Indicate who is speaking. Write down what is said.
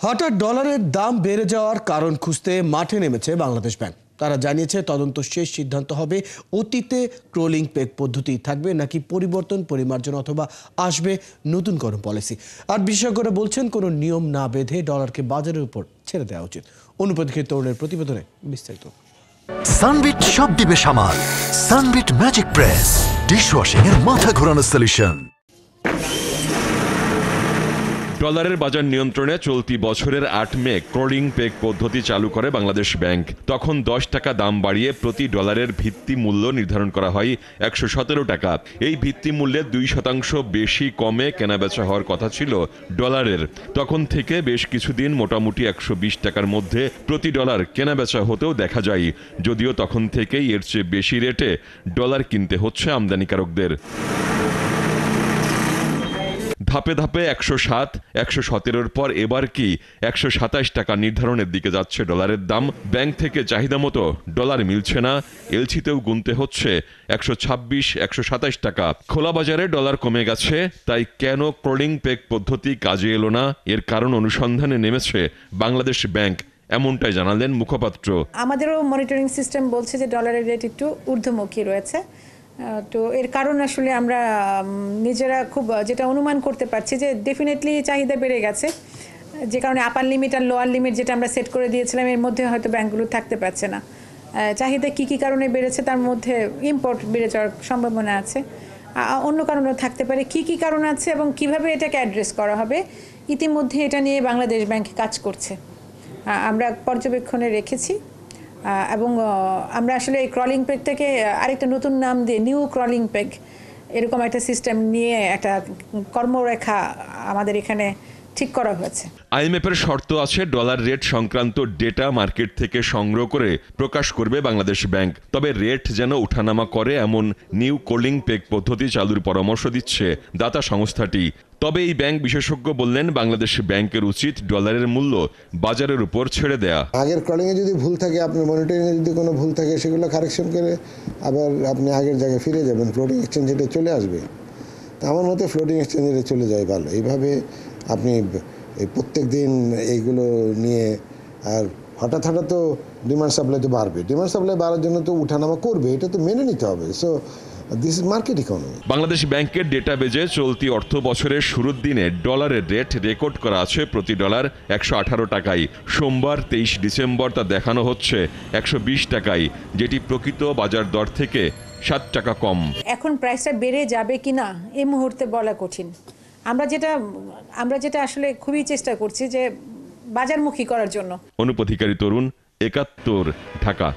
Speaker 1: হঠাৎ ডলারের দাম বেড়ে যাওয়ার কারণ খুঁজতে মাঠে নেমেছে বাংলাদেশ ব্যাংক। তারা জানিয়েছে তদন্ত শেষ সিদ্ধান্ত হবে অতীতে ক্রলিং পেগ পদ্ধতি থাকবে নাকি পরিবর্তন পরিমার্জন অথবা আসবে নতুন কোনো পলিসি। আর বিশেষজ্ঞরা বলছেন কোনো নিয়ম না বেঁধে ডলারকে বাজারের উপর ছেড়ে দেওয়া উচিত। অনুপ্রতীক্ষিত তরুণের প্রতিবেদনে বিস্তারিত।
Speaker 2: সানবিট সব দিবে সামাল। সানবিট ম্যাজিক প্রেস ডিশওয়াশিং এর মাথা ঘোরানো সলিউশন।
Speaker 3: ডলারের বাজার নিয়ন্ত্রণে চলতি বছরের ৮ মে ক্রলিং পেগ পদ্ধতি চালু করে বাংলাদেশ ব্যাংক। তখন ১০ টাকা দাম বাড়িয়ে প্রতি ডলারের ভিত্তি মূল্য নির্ধারণ করা হয় ১১৭ টাকা। এই ভিত্তি মূল্যে ২% বেশি কমে কেনাবেচা হওয়ার কথা ছিল ডলারের। তখন থেকে বেশ কিছুদিন মোটামুটি ১২০ টাকার মধ্যে প্রতি ডলার কেনাবেচা হতেও দেখা যায়, যদিও তখন থেকেই এর চেয়ে বেশি রেটে ডলার কিনতে হচ্ছে আমদানিকারকদের। ধাপে ধাপে ১০৭, ১১৭-র পর এবার কি ১২৭ টাকা নির্ধারণের দিকে যাচ্ছে ডলারের দাম। ব্যাংক থেকে চাহিদা মতো ডলার মিলছে না, এলসিতেও গুনতে হচ্ছে ১২৬, ১২৭ টাকা। খোলা বাজারে ডলার কমে গেছে, তাই কেন ক্রলিং পেগ পদ্ধতি কাজে এলো না, এর কারণ অনুসন্ধানে নেমেছে বাংলাদেশ ব্যাংক, এমনটাই জানালেন মুখপাত্র।
Speaker 4: আমাদেরও মনিটরিং সিস্টেম বলছে যে ডলারের রেট একটু ঊর্ধ্বমুখী রয়েছে। তো এর কারণ আসলে আমরা নিজেরা খুব যেটা অনুমান করতে পারছি যে ডেফিনেটলি চাহিদা বেড়ে গেছে, যে কারণে আপার লিমিট আর লোয়ার লিমিট যেটা আমরা সেট করে দিয়েছিলাম এর মধ্যে হয়তো ব্যাংকগুলো থাকতে পারছে না। চাহিদা কী কী কারণে বেড়েছে, তার মধ্যে ইম্পোর্ট বেড়ে যাওয়ার সম্ভাবনা আছে, অন্য কারণেও থাকতে পারে। কী কী কারণ আছে এবং কিভাবে এটাকে অ্যাড্রেস করা হবে, ইতিমধ্যে এটা নিয়ে বাংলাদেশ ব্যাংক কাজ করছে, আমরা পর্যবেক্ষণে রেখেছি। এবং আমরা আসলে এই ক্রলিং পেগটাকে আরেকটা নতুন নাম দিয়ে নিউ ক্রলিং পেগ এরকম একটা সিস্টেম নিয়ে একটা কর্মরেখা আমাদের এখানে ঠিক করা হয়েছে।
Speaker 3: আইএমএফের শর্ত আছে ডলার রেট সংক্রান্ত ডেটা মার্কেট থেকে সংগ্রহ করে প্রকাশ করবে বাংলাদেশ ব্যাংক। তবে রেট যেন ওঠানামা করে এমন নিউ ক্রলিং পেগ পদ্ধতি চালুর পরামর্শ দিচ্ছে দাতা সংস্থাটি। তবে এই ব্যাংক বিশেষজ্ঞ বললেন বাংলাদেশ ব্যাংকের উচিত ডলারের মূল্য বাজারের উপর ছেড়ে দেয়া।
Speaker 5: আগের ক্রলিংয়ে যদি ভুল থাকে, আপনার মনিটরিংয়ে যদি কোনো ভুল থাকে, সেগুলো কারেকশন করে আবার আপনি আগের জায়গায় ফিরে যাবেন, ফ্লোটিং এক্সচেঞ্জ রেটে চলে আসবে। আমার মতে ফ্লোটিং এক্সচেঞ্জ রেটে চলে যায় ভালো। এইভাবে আপনি এই প্রত্যেক দিন এইগুলো নিয়ে, আর হঠাৎ হঠাৎ তো ডিমান্ড সাপ্লাই তো বাড়বে, ডিমান্ড সাপ্লাই বাড়ার জন্য তো উঠানামা করবে, এটা তো মেনে নিতে হবে। So this is market economy.
Speaker 3: Bangladesh ব্যাংকের ডেটা বেজে চলতি অর্থ বছরের শুরুর দিনে ডলারের রেট রেকর্ড করা আছে প্রতি ডলার ১১৮ টাকায়। সোমবার ২৩ ডিসেম্বর তা দেখানো হচ্ছে ১২০ টাকায়, যেটি প্রকৃত বাজার দর থেকে ৭ টাকা কম।
Speaker 4: এখন প্রাইসটা বেড়ে যাবে কিনা এই মুহূর্তে বলা কঠিন। আমরা যেটা আসলে খুবই চেষ্টা করছি যে বাজারমুখী করার জন্য।
Speaker 3: অনুপ্রতীক্ষিত তরুণ, ৭১, ঢাকা।